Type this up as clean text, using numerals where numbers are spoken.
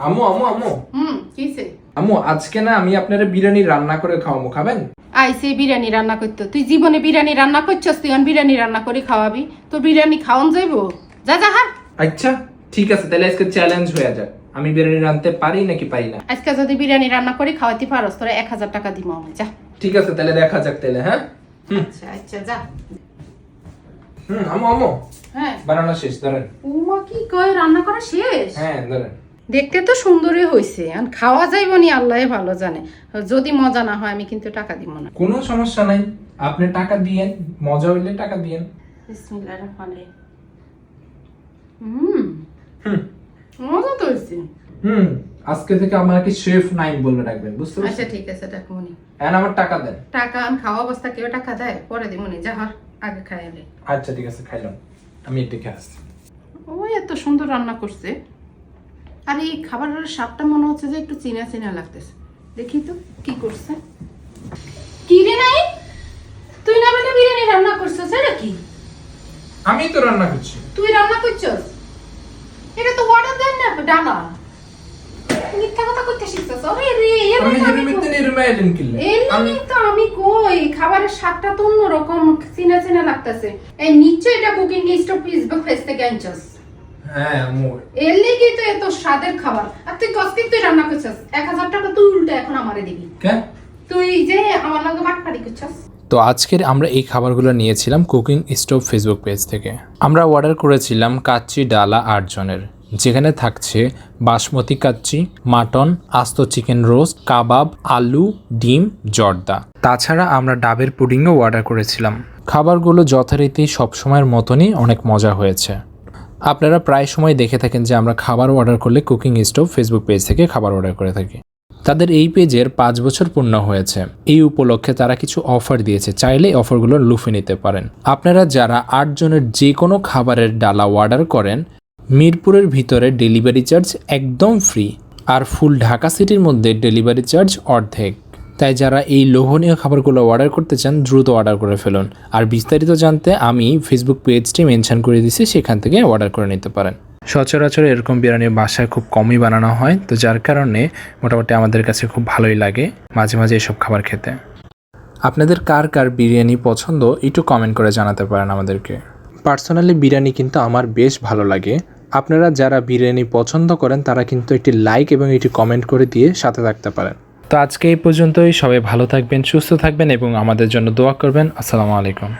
আম্মু আম্মু আম্মু কিছে? আম্মু আজকে না আমি আপনারে বিরিয়ানি রান্না করে খাওয়াবো, খাবেন? আইসে বিরিয়ানি রান্না করতে। তুই জীবনে বিরিয়ানি রান্না করছস, তুই বিরিয়ানি রান্না করে খাওয়াবি? তোর বিরিয়ানি খাওয়ান যাইবো? যা যা হা। আচ্ছা ঠিক আছে, তাহলে আজকে চ্যালেঞ্জ হয়ে যাক, আমি বিরিয়ানি রাঁধতে পারি নাকি পারি না। আজকে যদি বিরিয়ানি রান্না করে খাওয়াতে পারস তোরা 1000 টাকা দিব আমি। যা। ঠিক আছে তাহলে দেখা যাক তাহলে। হ্যাঁ আচ্ছা আচ্ছা যা। আম্মু আম্মু হ্যাঁ বানানো শেষ, ধরেন। ওমা কি কয় রান্না করা শেষ? হ্যাঁ ধরেন। দেখতে তো সুন্দরই হয়েছে, আর খাওয়া যাইব নি আল্লাহই ভালো জানে। যদি মজা না হয় আমি কিন্তু টাকা দিব না। কোনো সমস্যা নাই, আপনি টাকা দিয়েন, মজা হইলে টাকা দিয়েন। বিসমিল্লাহির রহমানির রহিম। মজা তো হয়েছে। আজকে থেকে আমাকে শেফ নাইম বলে রাখবেন, বুঝতে আচ্ছা পারছেন? ঠিক আছে ডাকমনি। এখন আমার টাকা দেন। টাকা আমি খাওয়া অবস্থা কেউ টাকা দেয়? পরে দিমনি, যা হর আগে খাইলে। আচ্ছা ঠিক আছে, খাইলাম, আমি একটু খেয়ে আসছি। ওই এত সুন্দর রান্না করছে, আর এই খাবারের স্বাদটা মনে হচ্ছে যে একটু চিনা চিনা লাগতেছে। দেখি তো কি করছে। কি রে নাই, তুই না মানে বিরিয়ানি রান্না করছিস নাকি? আমি তো রান্না করছি। তুই রান্না করছিস? এটা তো অর্ডার দেন না ডানা। মিথ্যা কথা কইতে শিখছস? আরে রে আমি হেলমেট নিয়ে রুমাইলেন কিল্লে। আমি তো আমি কই খাবারের স্বাদটা তো অন্যরকম চিনা চিনা লাগতেছে। এই নিশ্চয় এটা কুকিং স্টপ ফেসবুক পেজ থেকে আনছস। হ্যাঁ আম্মু, এর লাগি তো এত স্বাদের খাবার। আর তুই কস্তিক তুই রান্না করছস, 1000 টাকা তুই উল্টা এখন আমারে দিবি। কে? তুই যে আমার লগে বাটপারি করছস। তো আজকের আমরা এই খাবারগুলো নিয়েছিলাম কুকিং স্টোভ ফেসবুক পেজ থেকে। আমরা অর্ডার করেছিলাম কাচ্চি ডালা 8 জনের, যেখানে থাকছে বাসমতি কাচ্চি, মাটন, আস্ত চিকেন রোস্ট, কাবাব, আলু, ডিম, জর্দা। তাছাড়া আমরা ডাবের পুডিংও অর্ডার করেছিলাম। খাবারগুলো যথারীতি সবসময়ের মতনই অনেক মজা হয়েছে। আপনারা প্রায় সময় দেখে থাকেন যে আমরা খাবার অর্ডার করলে কুকিং স্টোভ ফেসবুক পেজ থেকে খাবার অর্ডার করে থাকি। তাদের এই পেজের 5 বছর পূর্ণ হয়েছে। এই উপলক্ষে তারা কিছু অফার দিয়েছে, চাইলে অফারগুলো লুফে নিতে পারেন। আপনারা যারা 8 জনের যে কোনো খাবারের ডালা অর্ডার করেন, মিরপুরের ভিতরে ডেলিভারি চার্জ একদম ফ্রি, আর ফুল ঢাকা সিটির মধ্যে ডেলিভারি চার্জ অর্ধেক। তাই যারা এই লোভনীয় খাবারগুলো অর্ডার করতে চান দ্রুত অর্ডার করে ফেলুন। আর বিস্তারিত জানতে আমি ফেসবুক পেজটি মেনশন করে দিয়েছি, সেখান থেকে অর্ডার করে নিতে পারেন। সচরাচর এরকম বিরিয়ানি বাসায় খুব কমই বানানো হয়, তো যার কারণে মোটামুটি আমাদের কাছে খুব ভালোই লাগে মাঝে মাঝে এসব খাবার খেতে। আপনাদের কার কার বিরিয়ানি পছন্দ একটু কমেন্ট করে জানাতে পারেন আমাদেরকে। পার্সোনালি বিরিয়ানি কিন্তু আমার বেশ ভালো লাগে। আপনারা যারা বিরিয়ানি পছন্দ করেন তারা কিন্তু একটি লাইক এবং একটি কমেন্ট করে দিয়ে সাথে থাকতে পারেন। তো আজকে এই পর্যন্তই। সবাই ভালো থাকবেন, সুস্থ থাকবেন এবং আমাদের জন্য দোয়া করবেন। আসসালামু আলাইকুম।